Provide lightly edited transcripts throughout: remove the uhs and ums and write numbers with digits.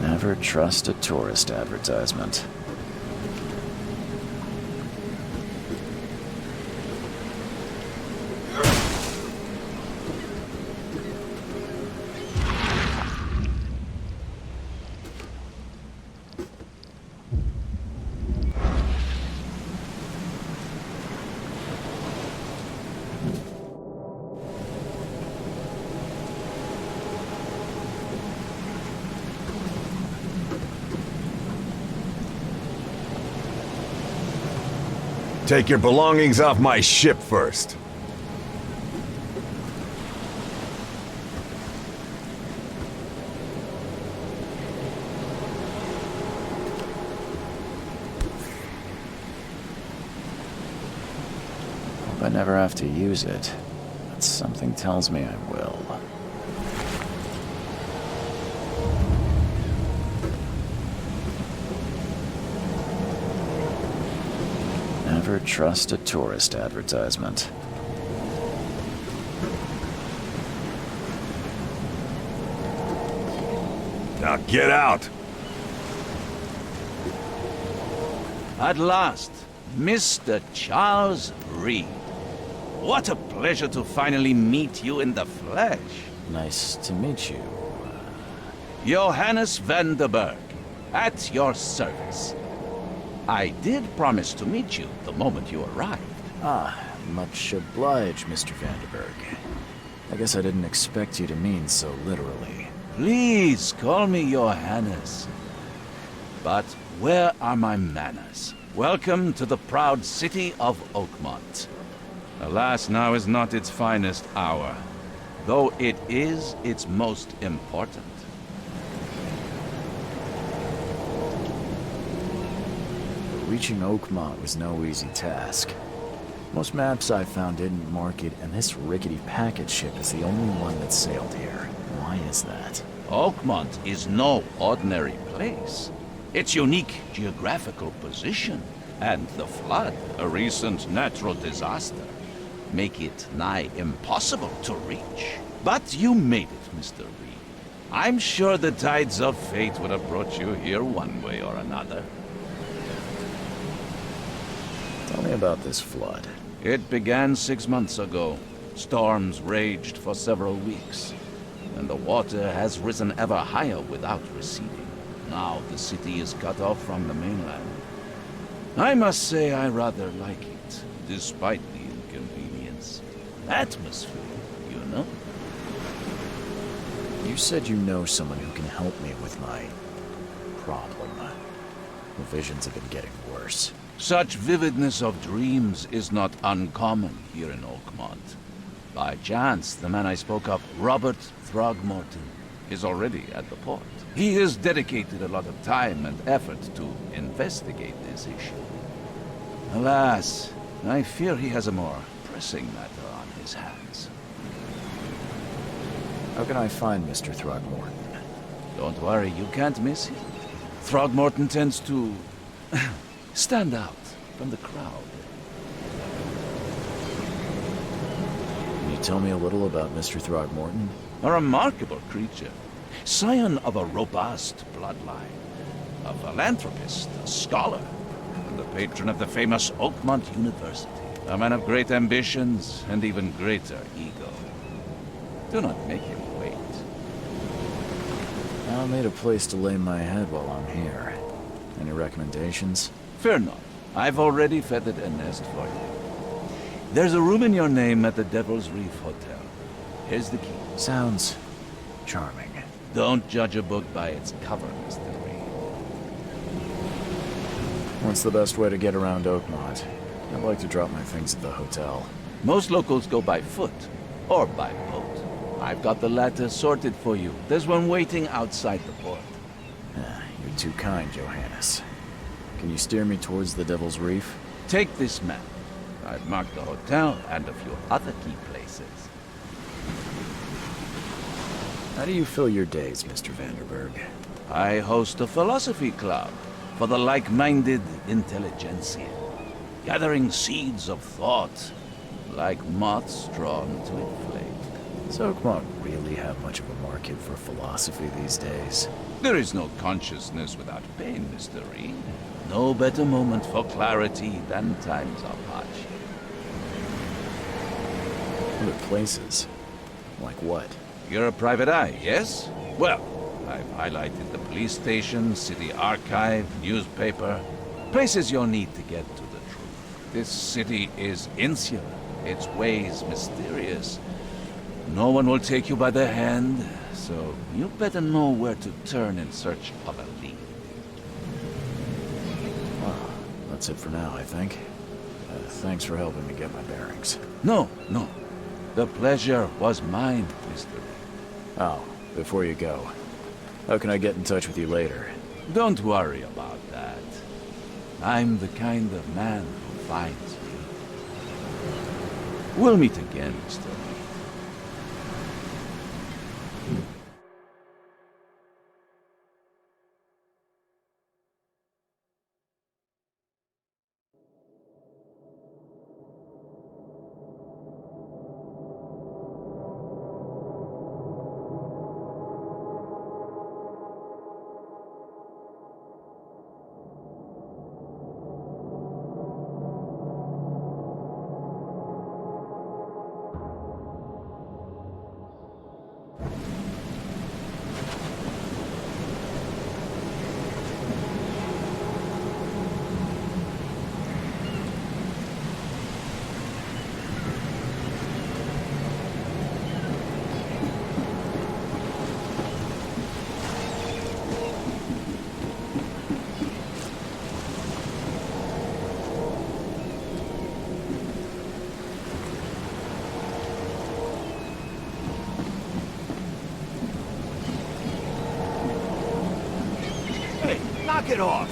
Never trust a tourist advertisement. Take your belongings off my ship first. Hope I never have to use it, but something tells me I will. Never trust a tourist advertisement. Now get out! At last, Mr. Charles Reed. What a pleasure to finally meet you in the flesh. Nice to meet you. Johannes van der Berg, at your service. I did promise to meet you the moment you arrived. Ah, much obliged, Mr. Vanderberg. I guess I didn't expect you to mean so literally. Please call me Johannes. But where are my manners? Welcome to the proud city of Oakmont. Alas, now is not its finest hour, though it is its most important. Reaching Oakmont was no easy task. Most maps I found didn't mark it, and this rickety packet ship is the only one that sailed here. Why is that? Oakmont is no ordinary place. Its unique geographical position and the flood, a recent natural disaster, make it nigh impossible to reach. But you made it, Mr. Reed. I'm sure the tides of fate would have brought you here one way or another. Tell me about this flood. It began 6 months ago. Storms raged for several weeks, and the water has risen ever higher without receding. Now the city is cut off from the mainland. I must say I rather like it, despite the inconvenience. Atmosphere, you know? You said you know someone who can help me with my problem. The visions have been getting worse. Such vividness of dreams is not uncommon here in Oakmont. By chance, the man I spoke of, Robert Throgmorton, is already at the port. He has dedicated a lot of time and effort to investigate this issue. Alas, I fear he has a more pressing matter on his hands. How can I find Mr. Throgmorton? Don't worry, you can't miss him. Throgmorton tends to stand out from the crowd. Can you tell me a little about Mr. Throgmorton? A remarkable creature, scion of a robust bloodline, a philanthropist, a scholar, and the patron of the famous Oakmont University. A man of great ambitions and even greater ego. Do not make him wait. I'll need a place to lay my head while I'm here. Any recommendations? Fear not. I've already feathered a nest for you. There's a room in your name at the Devil's Reef Hotel. Here's the key. Sounds charming. Don't judge a book by its cover, Mr. Reed. What's the best way to get around Oakmont? I'd like to drop my things at the hotel. Most locals go by foot, or by boat. I've got the latter sorted for you. There's one waiting outside the port. You're too kind, Johannes. Can you steer me towards the Devil's Reef? Take this map. I've marked the hotel and a few other key places. How do you fill your days, Mr. Vanderberg? I host a philosophy club for the like-minded intelligentsia, gathering seeds of thought, like moths drawn to a flame. Does Oakmont really have much of a market for philosophy these days? There is no consciousness without pain, Mr. Reed. No better moment for clarity than times of hardship. Other places? Like what? You're a private eye, yes? Well, I've highlighted the police station, city archive, newspaper. Places you'll need to get to the truth. This city is insular, its ways mysterious. No one will take you by the hand, so you better know where to turn in search of a lead. Well, that's it for now, I think. Thanks for helping me get my bearings. No. The pleasure was mine, Mr. Reed. Oh, before you go, how can I get in touch with you later? Don't worry about that. I'm the kind of man who finds me. We'll meet again, Mr. Reed. Knock it off!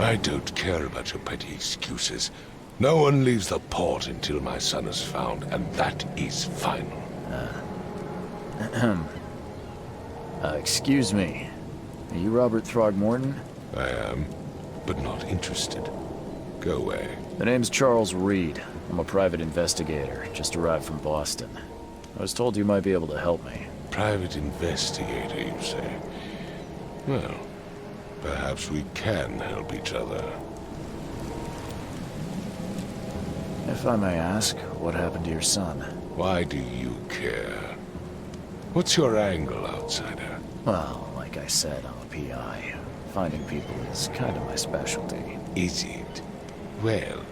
I don't care about your petty excuses. No one leaves the port until my son is found, and that is final. Excuse me. Are you Robert Throgmorton? I am, but not interested. Go away. The name's Charles Reed. I'm a private investigator, just arrived from Boston. I was told you might be able to help me. Private investigator, you say? Well, perhaps we can help each other. If I may ask, what happened to your son? Why do you care? What's your angle, outsider? Well, like I said, I'm a PI. Finding people is kind of my specialty. Is it? Well,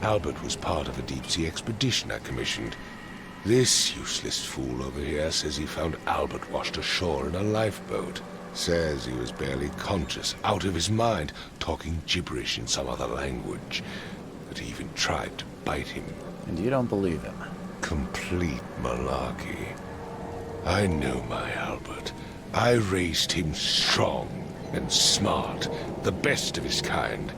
Albert was part of a deep-sea expedition I commissioned. This useless fool over here says he found Albert washed ashore in a lifeboat. Says he was barely conscious, out of his mind, talking gibberish in some other language. That he even tried to bite him. And you don't believe him? Complete malarkey. I know my Albert. I raised him strong and smart, the best of his kind.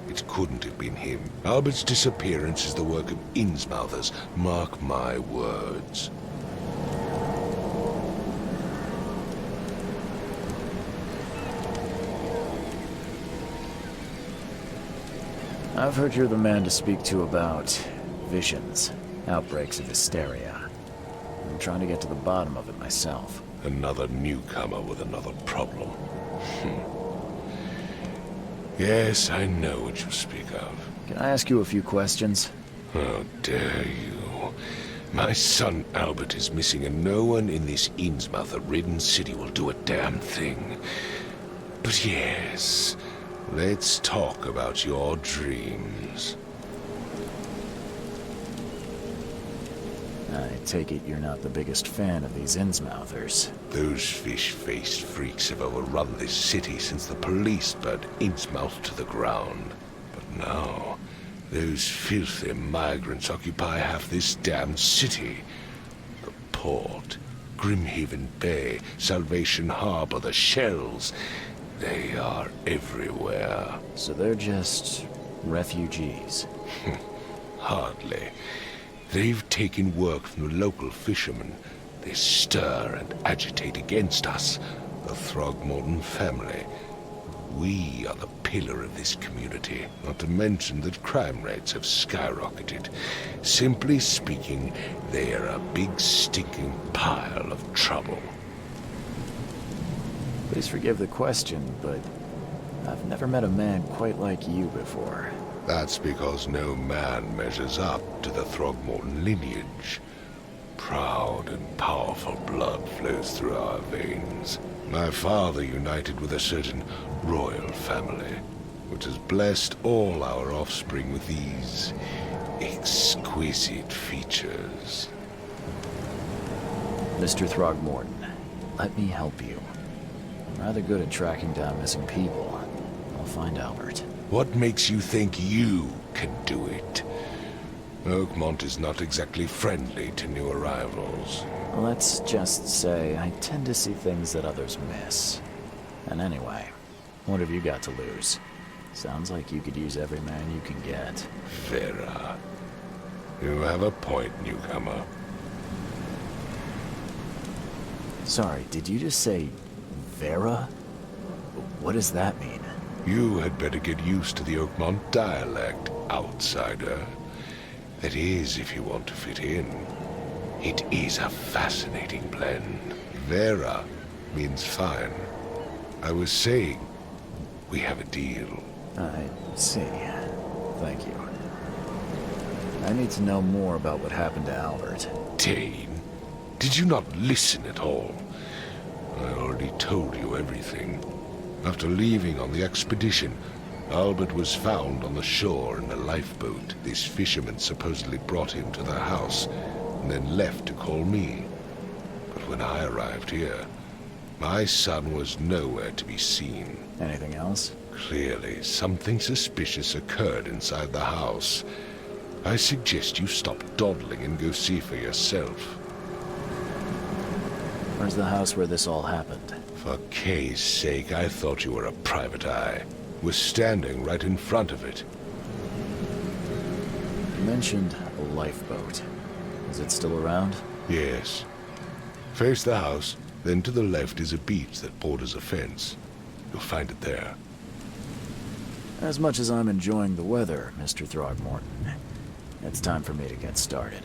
It couldn't have been him. Albert's disappearance is the work of Innsmouthers. Mark my words. I've heard you're the man to speak to about visions, outbreaks of hysteria. I'm trying to get to the bottom of it myself. Another newcomer with another problem. Yes, I know what you speak of. Can I ask you a few questions? How dare you? My son Albert is missing, and no one in this Innsmouther-ridden city will do a damn thing. But yes, let's talk about your dreams. I take it you're not the biggest fan of these Innsmouthers. Those fish-faced freaks have overrun this city since the police burned Innsmouth to the ground. But now, those filthy migrants occupy half this damned city. The port, Grimhaven Bay, Salvation Harbor, the shells. They are everywhere. So they're just refugees. Hardly. They've taken work from the local fishermen. They stir and agitate against us, the Throgmorton family. We are the pillar of this community, not to mention that crime rates have skyrocketed. Simply speaking, they are a big stinking pile of trouble. Please forgive the question, but I've never met a man quite like you before. That's because no man measures up to the Throgmorton lineage. Proud and powerful blood flows through our veins. My father united with a certain royal family, which has blessed all our offspring with these exquisite features. Mr. Throgmorton, let me help you. I'm rather good at tracking down missing people. I'll find Albert. What makes you think you can do it? Oakmont is not exactly friendly to new arrivals. Let's just say I tend to see things that others miss. And anyway, what have you got to lose? Sounds like you could use every man you can get. Vera. You have a point, newcomer. Sorry, did you just say Vera? What does that mean? You had better get used to the Oakmont dialect, outsider. That is, if you want to fit in. It is a fascinating blend. Vera means fine. I was saying, we have a deal. I see. Thank you. I need to know more about what happened to Albert. Dane, did you not listen at all? I already told you everything. After leaving on the expedition, Albert was found on the shore in a lifeboat. This fisherman supposedly brought him to the house, and then left to call me. But when I arrived here, my son was nowhere to be seen. Anything else? Clearly, something suspicious occurred inside the house. I suggest you stop dawdling and go see for yourself. Where's the house where this all happened? For Kay's sake, I thought you were a private eye. Was standing right in front of it. You mentioned a lifeboat. Is it still around? Yes. Face the house, then to the left is a beach that borders a fence. You'll find it there. As much as I'm enjoying the weather, Mr. Throgmorton, it's time for me to get started.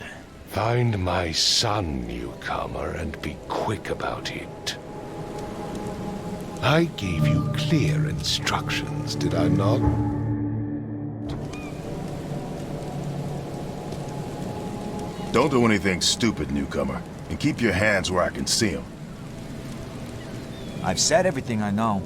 Find my son, newcomer, and be quick about it. I gave you clear instructions, did I not? Don't do anything stupid, newcomer, and keep your hands where I can see them. I've said everything I know.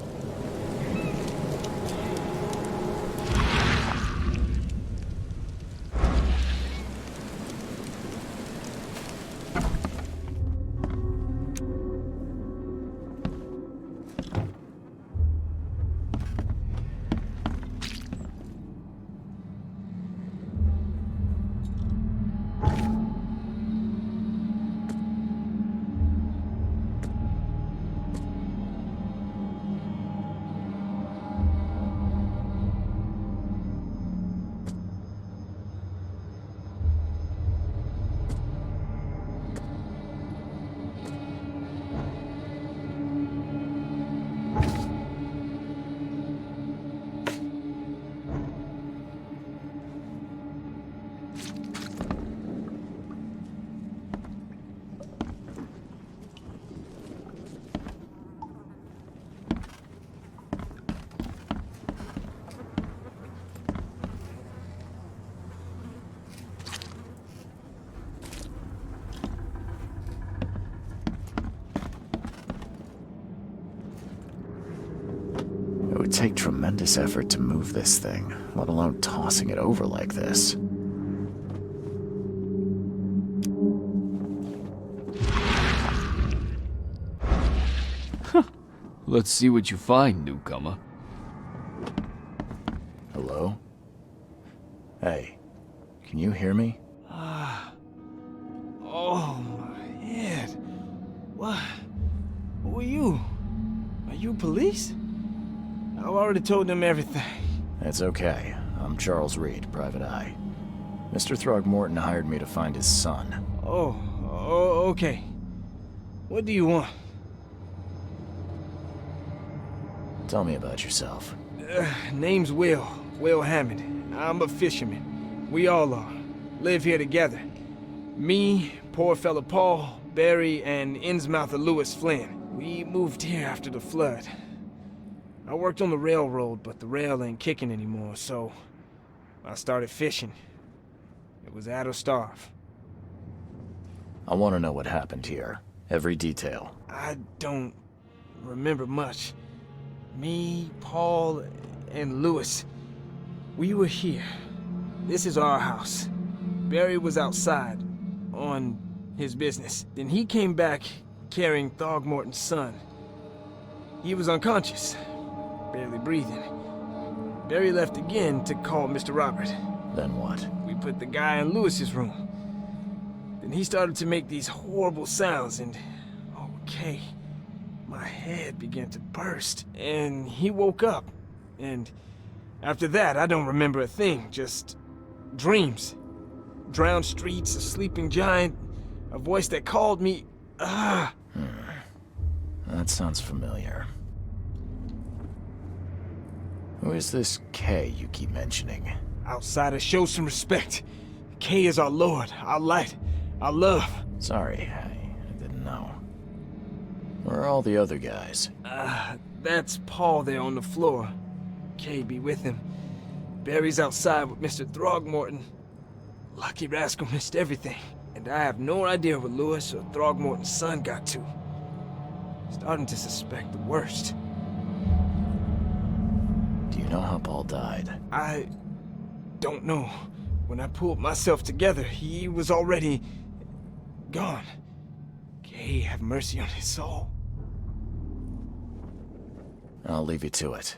would take tremendous effort to move this thing, let alone tossing it over like this. Let's see what you find, newcomer. Hello? Hey, can you hear me? Oh, my head. What? Who are you? Are you police? I've already told them everything. It's okay. I'm Charles Reed, Private Eye. Mr. Throgmorton hired me to find his son. Oh, okay. What do you want? Tell me about yourself. Name's Will Hammond. I'm a fisherman. We all are. Live here together. Me, poor fella Paul, Barry, and Innsmouther Lewis Flynn. We moved here after the flood. I worked on the railroad, but the rail ain't kicking anymore, so I started fishing. It was at or starve. I want to know what happened here. Every detail. I don't remember much. Me, Paul, and Lewis, we were here. This is our house. Barry was outside, on his business. Then he came back carrying Throgmorton's son. He was unconscious, barely breathing. Barry left again to call Mr. Robert. Then what? We put the guy in Lewis's room. Then he started to make these horrible sounds and... okay. My head began to burst, and he woke up. And after that, I don't remember a thing, just dreams. Drowned streets, a sleeping giant, a voice that called me. That sounds familiar. Who is this K you keep mentioning? Outsider, show some respect. K is our lord, our light, our love. Sorry, I didn't know. Where are all the other guys? That's Paul there on the floor. K be with him. Barry's outside with Mr. Throgmorton. Lucky rascal missed everything. And I have no idea what Lewis or Throgmorton's son got to. Starting to suspect the worst. Do you know how Paul died? I don't know. When I pulled myself together, he was already gone. K have mercy on his soul. I'll leave you to it.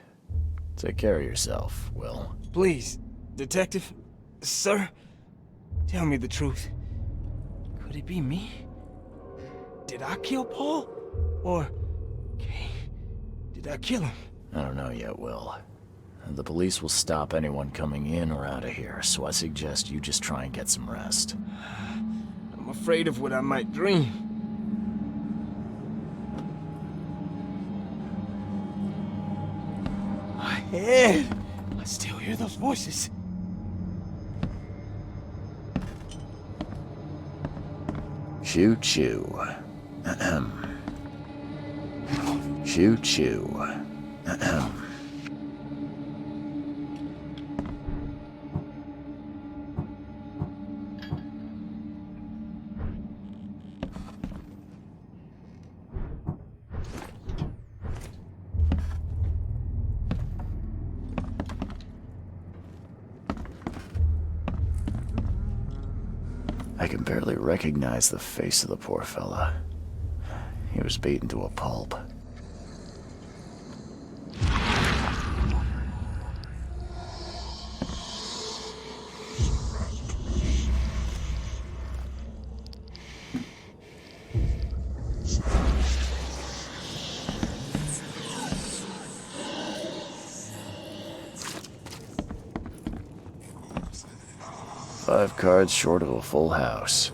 Take care of yourself, Will. Please, Detective, sir, tell me the truth. Could it be me? Did I kill Paul? Or, K, did I kill him? I don't know yet, Will. The police will stop anyone coming in or out of here, so I suggest you just try and get some rest. I'm afraid of what I might dream. My head! I still hear those voices. Choo-choo. Ahem. Choo-choo. Ahem. I can barely recognize the face of the poor fella. He was beaten to a pulp. Five cards short of a full house.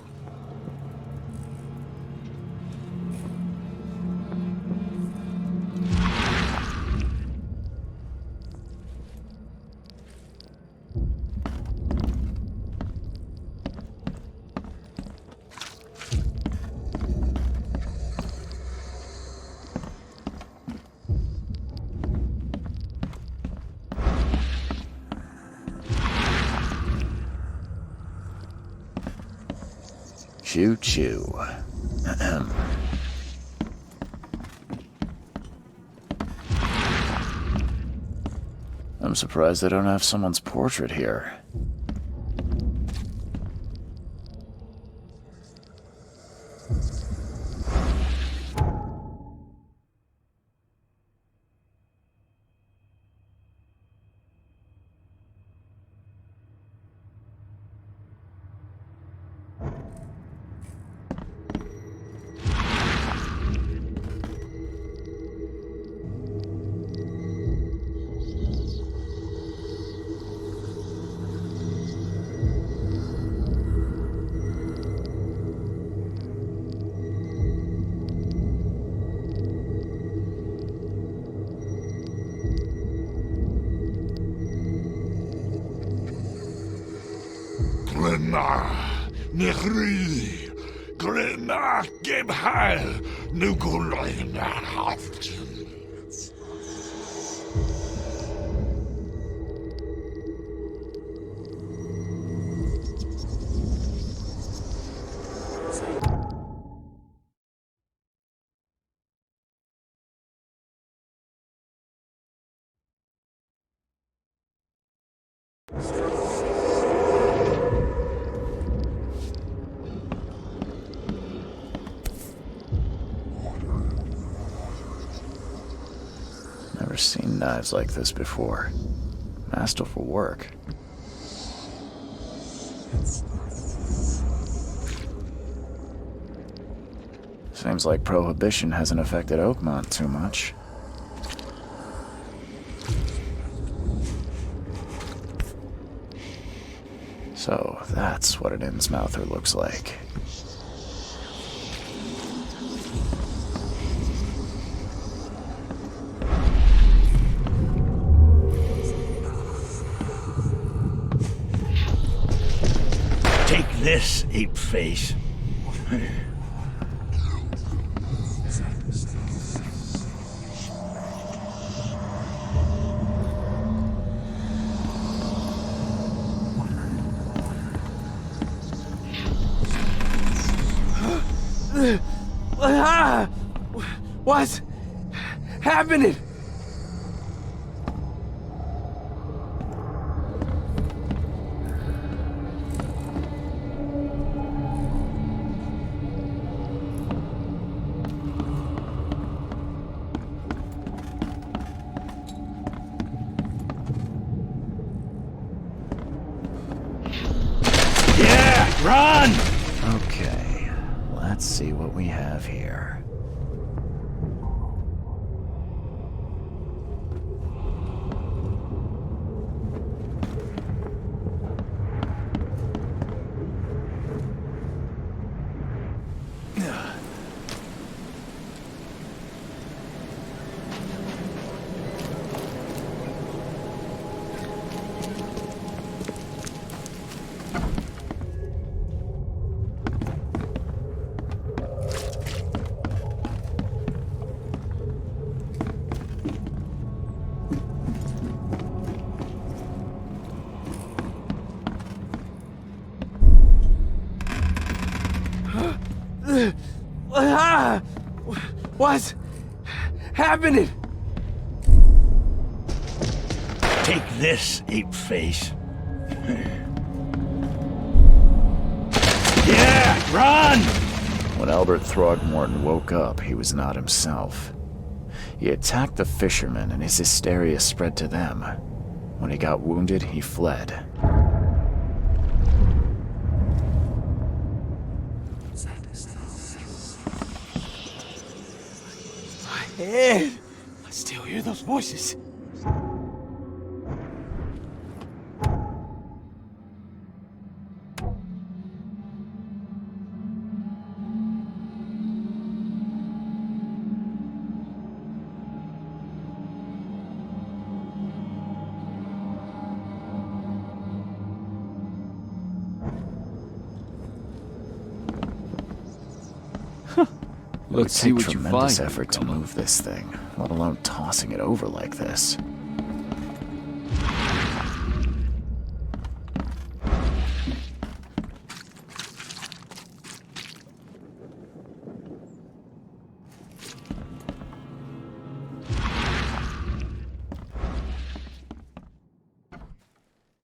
Choo-choo. Ahem. I'm surprised they don't have someone's portrait here. Grimma, Nechri, Grimma, Gebhal, Nugulina Haftin. Never seen knives like this before. Masterful work. Seems like Prohibition hasn't affected Oakmont too much. So that's what an Innsmouther looks like. Take this, ape-face. What's happening? Yeah, run! Okay, let's see what we have here. What's happening? Take this, ape-face. Yeah, run! When Albert Throgmorton woke up, he was not himself. He attacked the fishermen, and his hysteria spread to them. When he got wounded, he fled. Ed, I still hear those voices. It would Let's see take what you tremendous find. effort to move this thing, let alone tossing it over like this.